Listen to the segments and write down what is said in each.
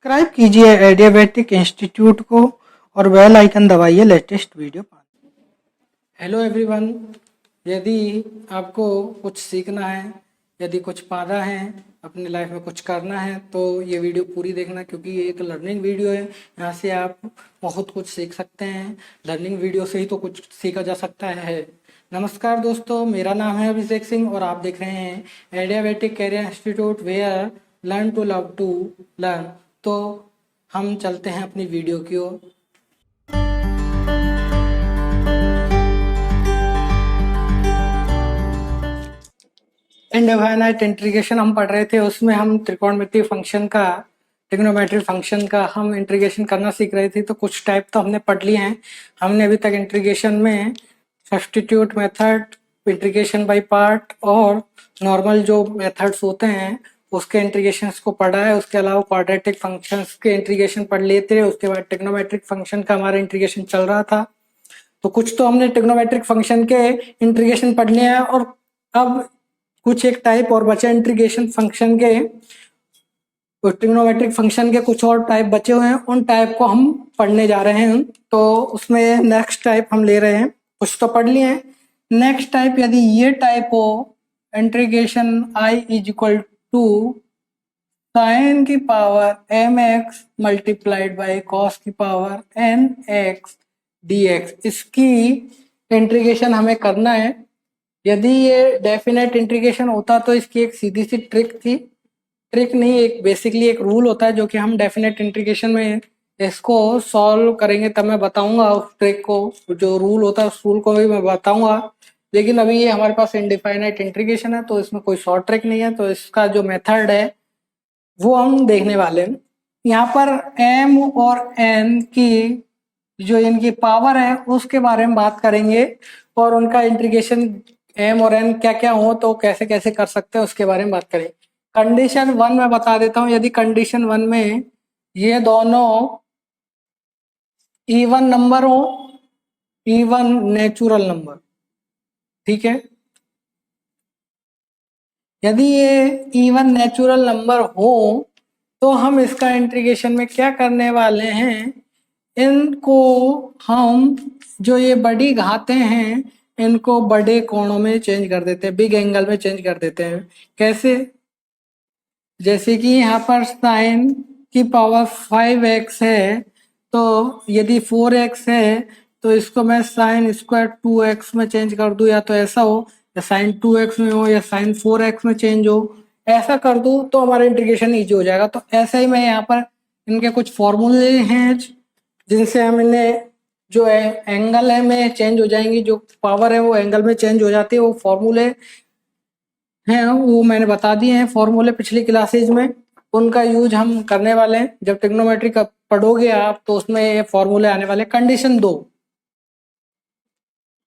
Subscribe कीजिए adiabatic institute को और बेल आइकन दबाइए लेटेस्ट वीडियो पाने। हेलो एवरीवन, यदि आपको कुछ सीखना है, यदि कुछ पाना है, अपनी लाइफ में कुछ करना है तो ये वीडियो पूरी देखना, क्योंकि ये एक लर्निंग वीडियो है। यहाँ से आप बहुत कुछ सीख सकते हैं। लर्निंग वीडियो से ही तो कुछ सीखा जा सकता है। नमस्कार दोस्तों, मेरा नाम है अभिषेक सिंह और आप देख रहे हैं adiabatic career institute where learn to love to learn. तो हम चलते हैं अपनी वीडियो की ओर। इनडेफिनाइट इंटीग्रेशन हम पढ़ रहे थे, उसमें हम त्रिकोणमितीय फंक्शन का, ट्रिग्नोमेट्रिक फंक्शन का हम इंटीग्रेशन करना सीख रहे थे। तो कुछ टाइप तो हमने पढ़ लिए हैं। हमने अभी तक इंटीग्रेशन में substitute method, integration by part और नॉर्मल जो मेथड्स होते हैं उसके इंटीग्रेशंस को पढ़ा है। उसके अलावा क्वाड्रेटिक फंक्शंस के इंटीग्रेशन पढ़ लिए थे। उसके बाद ट्रिग्नोमेट्रिक फंक्शन का हमारा इंटीग्रेशन चल रहा था। तो कुछ तो हमने ट्रिग्नोमेट्रिक फंक्शन के इंटीग्रेशन पढ़ लिए हैं और अब कुछ एक टाइप और बचे इंटीग्रेशन फंक्शन के, ट्रिग्नोमेट्रिक फंक्शन के कुछ और टाइप बचे हुए हैं। उन टाइप को हम पढ़ने जा रहे हैं। तो उसमें नेक्स्ट टाइप हम ले रहे हैं। कुछ तो पढ़ लिए हैं। नेक्स्ट टाइप, यदि ये टाइप हो, integration i is equal to sine की power mx multiplied by cos की पावर nx dx, इसकी इंटीग्रेशन हमें करना है। यदि ये डेफिनेट इंटीग्रेशन होता तो इसकी एक सीधी सी ट्रिक थी, ट्रिक नहीं, एक बेसिकली एक रूल होता है जो कि हम डेफिनेट इंटीग्रेशन में इसको सॉल्व करेंगे तब मैं बताऊंगा उस ट्रिक को, जो रूल होता है उस रूल को भी मैं बताऊंगा। लेकिन अभी ये हमारे पास इनडिफाइनाइट इंटीग्रेशन है तो इसमें कोई शॉर्ट ट्रिक नहीं है। तो इसका जो मेथड है वो हम देखने वाले हैं। यहाँ पर m और n की जो इनकी पावर है उसके बारे में बात करेंगे और उनका इंटीग्रेशन m और n क्या क्या हो तो कैसे कैसे कर सकते हैं उसके बारे में बात करेंगे। कंडीशन 1 में बता देता हूँ। यदि कंडीशन 1 में ये दोनों इवन नंबर हो, इवन नेचुरल नंबर, ठीक है। यदि ये इवन नेचुरल नंबर हो तो हम इसका इंटीग्रेशन में क्या करने वाले हैं, इनको हम जो ये बड़ी घातें हैं इनको बड़े कोणों में चेंज कर देते हैं, बिग एंगल में चेंज कर देते हैं। कैसे? जैसे कि यहाँ पर साइन की पावर 5x है, तो यदि 4x है तो इसको मैं साइन स्क्वायर 2x में चेंज कर दूं, या तो ऐसा हो या साइन 2x में हो या साइन 4x में चेंज हो, ऐसा कर दूं तो हमारा इंटीग्रेशन इजी हो जाएगा। तो ऐसा ही मैं यहाँ पर इनके कुछ फॉर्मूले हैं जिनसे हम इन्हें जो है एंगल है में चेंज हो जाएंगी, जो पावर है वो एंगल में चेंज हो जाती है। वो फॉर्मूले हैं वो मैंने बता दिए हैं, फॉर्मूले पिछली क्लासेज में, उनका यूज हम करने वाले हैं। जब ट्रिग्नोमेट्री का पढ़ोगे आप तो उसमें ये फॉर्मूले आने वाले। कंडीशन 2,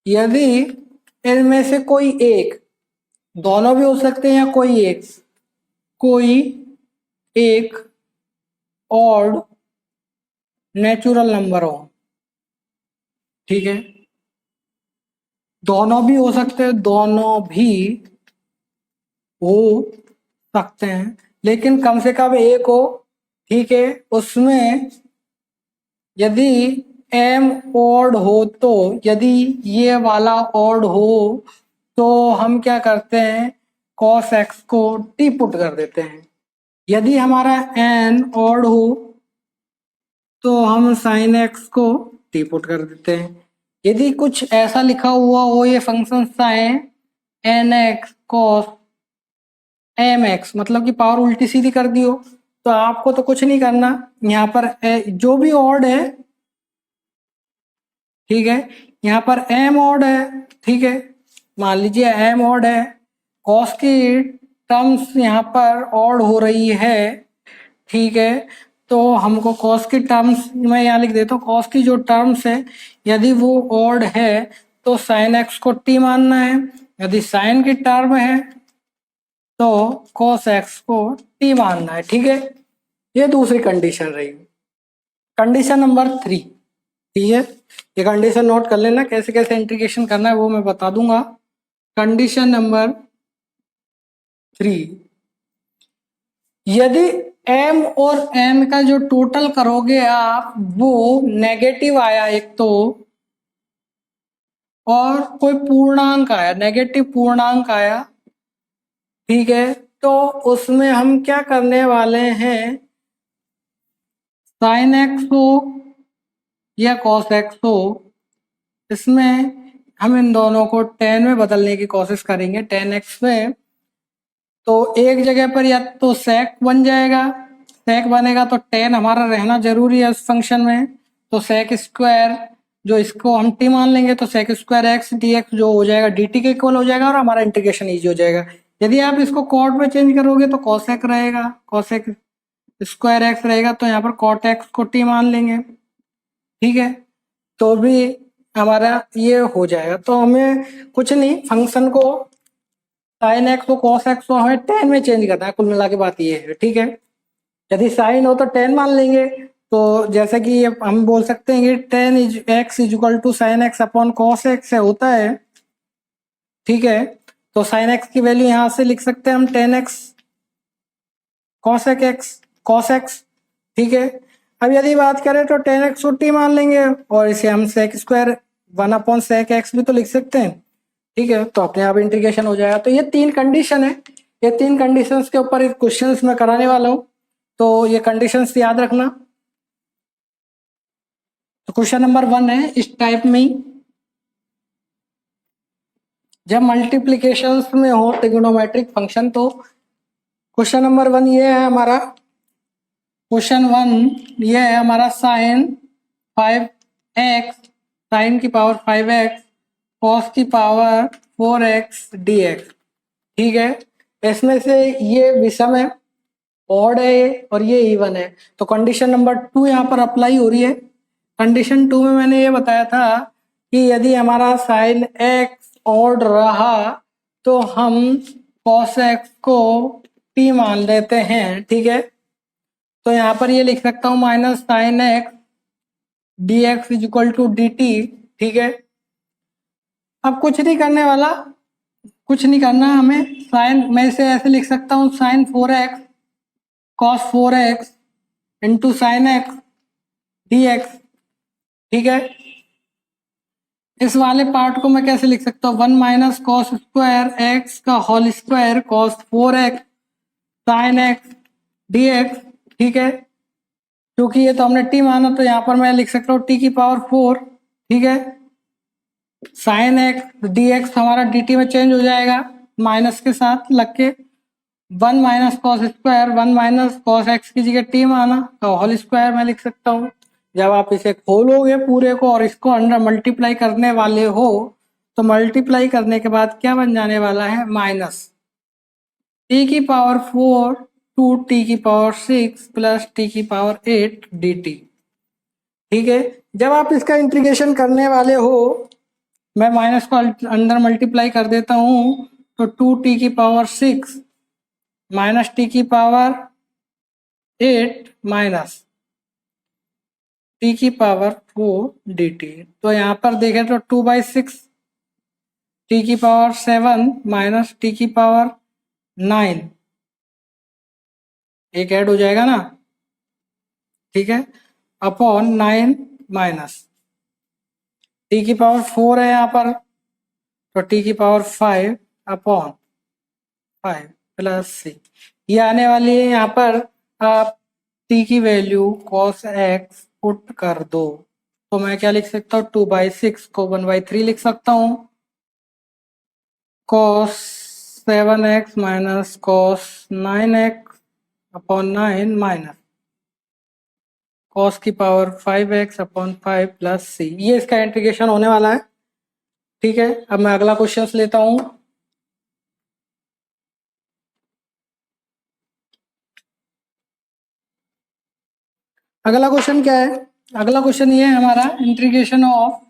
यदि इनमें से कोई एक, दोनों भी हो सकते हैं या कोई एक ऑड नेचुरल नंबर हो, ठीक है, दोनों भी हो सकते हैं, दोनों भी हो सकते हैं, लेकिन कम से कम एक हो, ठीक है। उसमें यदि m ऑड हो, तो यदि ये वाला ऑड हो तो हम क्या करते हैं, cos x को t पुट कर देते हैं। यदि हमारा n ऑड हो तो हम sin x को t पुट कर देते हैं। यदि कुछ ऐसा लिखा हुआ हो ये function sin nx cos mx, मतलब कि पावर उल्टी सीधी कर दी हो, तो आपको तो कुछ नहीं करना। यहाँ पर जो भी ऑड है, ठीक है, यहाँ पर m ऑड है, ठीक है, मान लीजिए m ऑड है, cos की टर्म्स यहाँ पर ऑड हो रही है, ठीक है, तो हमको cos की टर्म्स, मैं यहाँ लिख देता हूँ, cos की जो टर्म्स है यदि वो ऑड है तो sin x को t मानना है, यदि sin की टर्म है तो cos x को t मानना है, ठीक है। ये दूसरी कंडीशन रही। कंडीशन नंबर 3, ठीक है, ये कंडीशन नोट कर लेना, कैसे कैसे इंटीग्रेशन करना है वो मैं बता दूंगा। कंडीशन नंबर 3, यदि m और n का जो टोटल करोगे आप वो नेगेटिव आया एक तो, और कोई पूर्णांक आया, नेगेटिव पूर्णांक आया, ठीक है। तो उसमें हम क्या करने वाले हैं, साइन एक्स हो या कॉस एक्स हो, इसमें हम इन दोनों को टेन में बदलने की कोशिश करेंगे, टेन एक्स में। तो एक जगह पर या तो सेक बन जाएगा, सेक बनेगा तो टेन हमारा रहना जरूरी है उस फंक्शन में, तो सेक स्क्वायर, जो इसको हम टी मान लेंगे तो sec square x d x जो हो जाएगा डी टी के इक्वल हो जाएगा और हमारा इंटीग्रेशन ईजी हो जाएगा। यदि आप इसको कॉट में चेंज करोगे तो कॉसेक रहेगा, कॉसेक स्क्वायर एक्स रहेगा, तो यहाँ पर कॉट एक्स को टी मान लेंगे, ठीक है। तो भी हमारा ये हो जाएगा। तो हमें कुछ नहीं, फंक्शन को साइन एक्स को कॉस एक्स को हमें टेन में चेंज करना है, कुल मिला के बात ये है, ठीक है। यदि साइन हो तो टेन मान लेंगे, तो जैसे कि ये हम बोल सकते हैं कि tan x is equal to sine x upon cos x से होता है, ठीक है। तो साइन एक्स की वैल्यू यहां से लिख सकते हैं हम टेन एक्स कॉस एक्स, ठीक है। अब यदि बात करें तो टेन एक्स को टी मान लेंगे और इसे हम sec square one upon sec x भी तो लिख सकते हैं, ठीक है। तो अपने आप इंटीग्रेशन हो जाएगा। तो ये तीन कंडीशन है, ये तीन कंडीशंस के ऊपर एक क्वेश्चन मैं कराने वाला हूँ, तो ये कंडीशंस याद रखना। तो क्वेश्चन नंबर 1 है इस टाइप में ही, जब मल्टीप्लीकेशन में हो ट्रिग्नोमेट्रिक फंक्शन, तो क्वेश्चन नंबर 1 ये है हमारा, क्वेश्चन 1 ये है हमारा साइन 5x साइन की पावर 5x कॉस की पावर 4x dx, ठीक है। इसमें से ये विषम है, ऑड है और ये इवन है, तो कंडीशन नंबर 2 यहाँ पर अप्लाई हो रही है। कंडीशन 2 में मैंने ये बताया था कि यदि हमारा साइन x ऑड रहा तो हम कॉस x को t मान लेते हैं, ठीक है। तो यहाँ पर ये लिख सकता हूँ minus sine x d x is equal to d t, ठीक है। अब कुछ नहीं करने वाला, कुछ नहीं करना हमें, साइन मैं इसे ऐसे लिख सकता हूँ sine 4x cos 4x into sine x d x, ठीक है। इस वाले पार्ट को मैं कैसे लिख सकता हूँ, 1 माइनस कॉस स्क्वायर एक्स का whole square cos 4x sine x d x, ठीक है। क्योंकि ये तो हमने टी माना तो यहाँ पर मैं लिख सकता हूँ टी की पावर 4, ठीक है। साइन एक्स डी एक्स हमारा डी टी में चेंज हो जाएगा माइनस के साथ लग के, 1 minus cos square 1 minus cos x की जगह टी माना तो होल स्क्वायर मैं लिख सकता हूँ। जब आप इसे खोलोगे पूरे को और इसको अंडर मल्टीप्लाई करने वाले हो तो मल्टीप्लाई करने के बाद क्या बन जाने वाला है, माइनस टी की पावर 4 टू टी की पावर 6 प्लस टी की पावर 8 डी टी, ठीक है। जब आप इसका इंटीग्रेशन करने वाले हो, मैं माइनस को अंदर मल्टीप्लाई कर देता हूँ, तो 2t की पावर 6 माइनस टी की पावर 8 माइनस टी की पावर 4 डी टी। तो यहाँ पर देखें तो 2/6 टी की पावर 7 माइनस टी की पावर 9, एक ऐड हो जाएगा ना, ठीक है, अपॉन 9 माइनस टी की पावर 4 है यहाँ पर, तो टी की पावर 5 अपॉन 5 प्लस सी, ये आने वाली है। यहाँ पर आप टी की वैल्यू cos x पुट कर दो, तो मैं क्या लिख सकता हूँ, 2/6 को 1/3 लिख सकता हूँ, cos 7x minus cos 9x upon 9 minus cos की पावर 5x अपॉन 5 प्लस सी, ये इसका इंटीग्रेशन होने वाला है, ठीक है। अब मैं अगला क्वेश्चन लेता हूँ। अगला क्वेश्चन क्या है, अगला क्वेश्चन ये है हमारा, इंटीग्रेशन ऑफ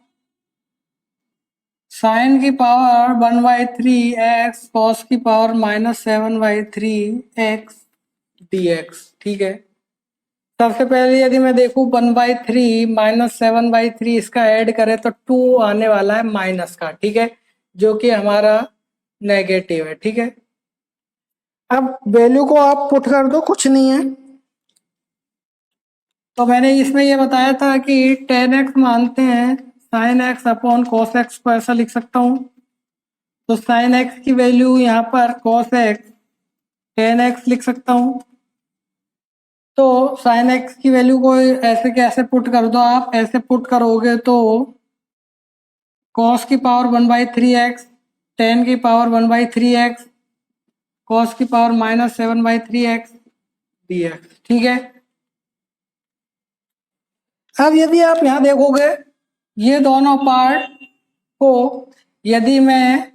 साइन की पावर 1/3 x कॉस की पावर -7/3 x dx, ठीक है। सबसे पहले यदि मैं देखूं 1/3 -7/3 इसका ऐड करें तो 2 आने वाला है माइनस का, ठीक है, जो कि हमारा नेगेटिव है, ठीक है। अब वैल्यू को आप पुट कर दो, कुछ नहीं है, तो मैंने इसमें ये बताया था कि tan x मानते हैं sin x upon cos x को ऐसा लिख सकता हूँ। तो sin x की वैल्यू यहाँ पर cos x tan x लिख सकता हूँ। तो sin x की वैल्यू को ऐसे कैसे पुट कर दो, आप ऐसे पुट करोगे तो cos की पावर 1/3x, tan की पावर 1/3x, cos की पावर -7/3x dx। ठीक है। अब यदि आप यहाँ देखोगे ये दोनों पार्ट को यदि मैं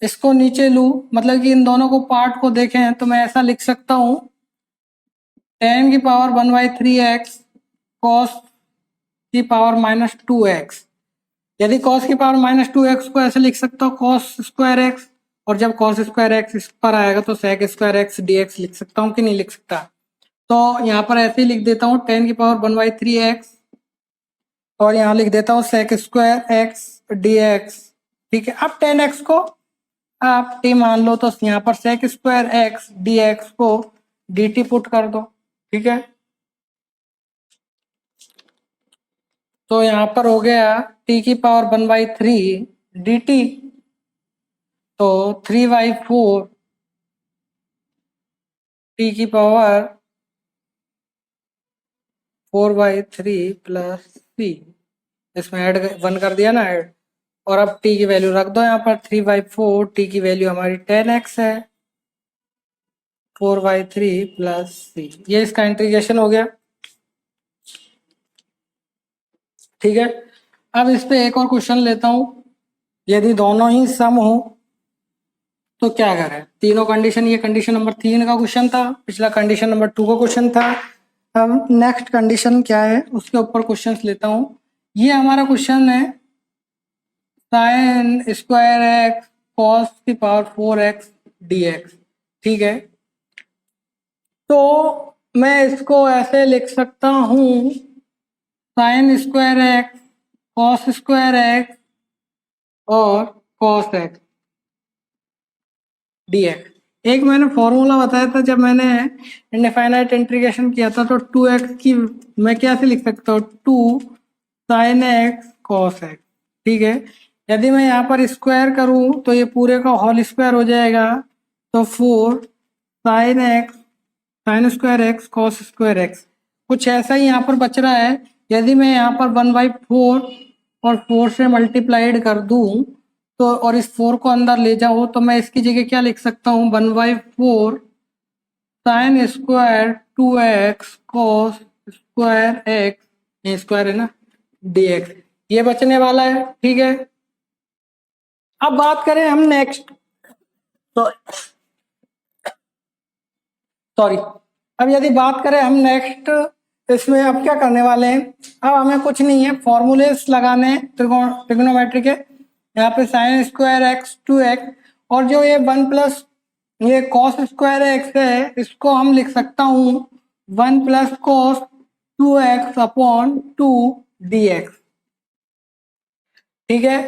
इसको नीचे लूँ, मतलब कि इन दोनों को पार्ट को देखें तो मैं ऐसा लिख सकता हूँ tan की पावर 1/3x cos की पावर -2x। यदि cos की पावर -2x को ऐसे लिख सकता हूँ cos स्क्वायर x, और जब cos स्क्वायर x इस पर आएगा तो sec स्क्वायर x dx लिख सकता हूँ कि नहीं लिख सकता। तो यहाँ पर ऐसे ही लिख देता हूँ tan की पावर 1/3x और यहाँ लिख देता हूँ sec स्क्वायर x dx। ठीक है। अब tan x को आप t मान लो तो यहाँ पर sec स्क्वायर x dx को dt पुट कर दो। ठीक है। तो यहाँ पर हो गया t की पावर 1/3 dt, तो 3/4 t की पावर 4/3 प्लस c, इसमें ऐड 1 कर दिया ना ऐड, और अब t की वैल्यू रख दो यहाँ पर 3/4, t की वैल्यू हमारी 10x है, 4/3 प्लस c, ये इसका इंटीग्रेशन हो गया। ठीक है। अब इस पे एक और क्वेश्चन लेता हूँ। यदि दोनों ही सम हो तो क्या करें? तीनों कंडीशन, ये कंडीशन नंबर 3 का क्वेश्चन था, पिछला कंडीशन नंबर 2 का क्वेश्चन था। अब नेक्स्ट कंडीशन क्या है उसके ऊपर क्वेश्चंस लेता हूँ। ये हमारा क्वेश्चन है साइन स्क्वायर एक्स कॉस की पावर 4x dx। ठीक है। तो मैं इसको ऐसे लिख सकता हूँ sine square x cos square x और कॉस एक्स dx। एक मैंने फॉर्मूला बताया था जब मैंने इनफाइनाइट इंटीग्रेशन किया था, तो 2x की मैं कैसे लिख सकता हूँ 2 साइन एक्स कॉस एक्स। ठीक है। यदि मैं यहाँ पर स्क्वायर करूँ तो ये पूरे का होल स्क्वायर हो जाएगा, तो 4 sine x sine square x cos square x, कुछ ऐसा ही यहाँ पर बच रहा है। यदि मैं यहाँ पर 1/4 और 4 से मल्टीप्लाइड कर दूँ तो और इस 4 को अंदर ले जाओ तो मैं इसकी जगह क्या लिख सकता हूँ 1/4 sine square 2x cos square x, ये स्क्वायर है ना dx, ये बचने वाला है। ठीक है। अब बात करें हम नेक्स्ट, तो सॉरी, अब यदि बात करें हम नेक्स्ट, इसमें अब क्या करने वाले हैं, अब हमें कुछ नहीं है, फॉर्मूलेस लगाने हैं ट्रिग्नोमेट्री के। यहाँ पे साइन स्क्वायर एक्स 2x, और जो ये 1 प्लस ये कॉस स्क्वायर एक्स है इसको हम लिख सकता हूँ 1 plus cos 2x upon 2 dx। ठीक है।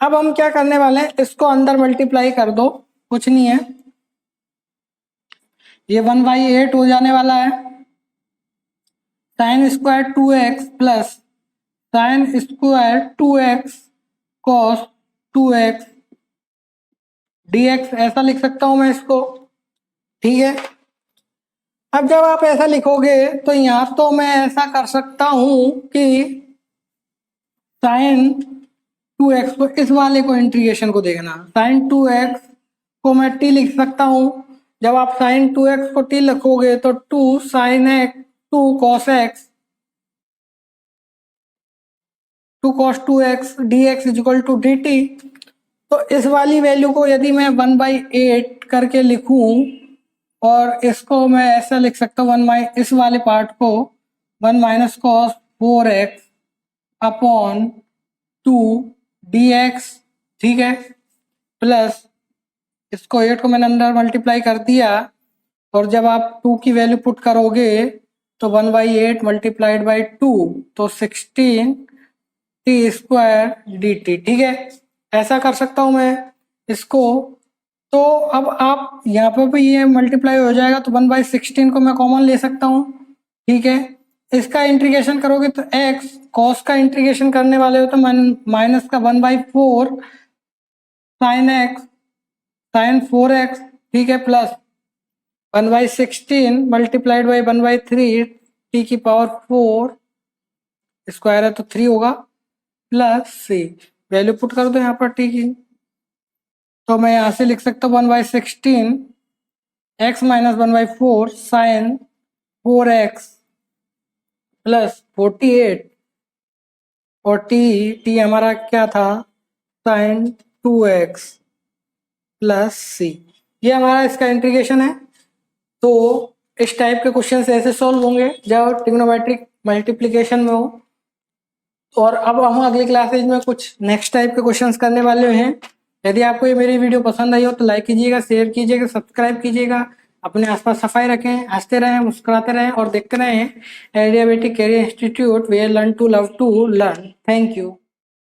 अब हम क्या करने वाले हैं, इसको अंदर मल्टीप्लाई कर दो, कुछ नहीं है, ये 1/8 हो जाने वाला है, sine square 2x plus sine square 2x cos 2x dx, ऐसा लिख सकता हूं मैं इसको। ठीक है। अब जब आप ऐसा लिखोगे तो यहाँ तो मैं ऐसा कर सकता हूं कि साइन 2x को, इस वाले को इंटीग्रेशन को देखना, साइन 2x को मैं t लिख सकता हूं। जब आप साइन 2x को t लिखोगे तो 2 sine x 2 cos x 2 cos 2x dx is equal to dt। तो इस वाली वैल्यू को यदि मैं 1/8 करके लिखूं और इसको मैं ऐसा लिख सकता हूँ इस वाले पार्ट को 1 minus cos 4x upon 2 dx। ठीक है। प्लस इसको 8 को मैंने अंदर मल्टीप्लाई कर दिया, और जब आप 2 की वैल्यू पुट करोगे तो 1/8 मल्टीप्लाइड बाई 2, तो 16 टी स्क्वायर डी टी। ठीक है। ऐसा कर सकता हूँ मैं इसको। तो अब आप यहाँ पर भी ये मल्टीप्लाई हो जाएगा तो 1/16 को मैं कॉमन ले सकता हूँ। ठीक है। इसका इंटीग्रेशन करोगे तो x, cos का इंटीग्रेशन करने वाले हो तो माइनस का 1/4 sin x sin 4x, ठीक है, प्लस 1/16 मल्टीप्लाइड बाई 1/3 t की पावर 4 स्क्वायर है तो 3 होगा, प्लस c, वैल्यू पुट कर दो यहाँ पर t की, तो मैं यहाँ से लिख सकता हूँ 1/16 x minus 1/4 sign 4x plus 48 और टी हमारा क्या था, साइन 2x प्लस सी। ये हमारा इसका इंटीग्रेशन है। तो इस टाइप के क्वेश्चन ऐसे सॉल्व होंगे जब ट्रिग्नोमेट्रिक मल्टीप्लिकेशन में हो। और अब हम अगली क्लासेज में कुछ नेक्स्ट टाइप के क्वेश्चंस करने वाले हैं। यदि आपको ये मेरी वीडियो पसंद आई हो तो लाइक कीजिएगा, शेयर कीजिएगा, सब्सक्राइब कीजिएगा, अपने आसपास सफाई रखें, हंसते रहें, मुस्कुराते रहें और देखते रहें adiabatic career institute, where learn to love to learn. Thank you.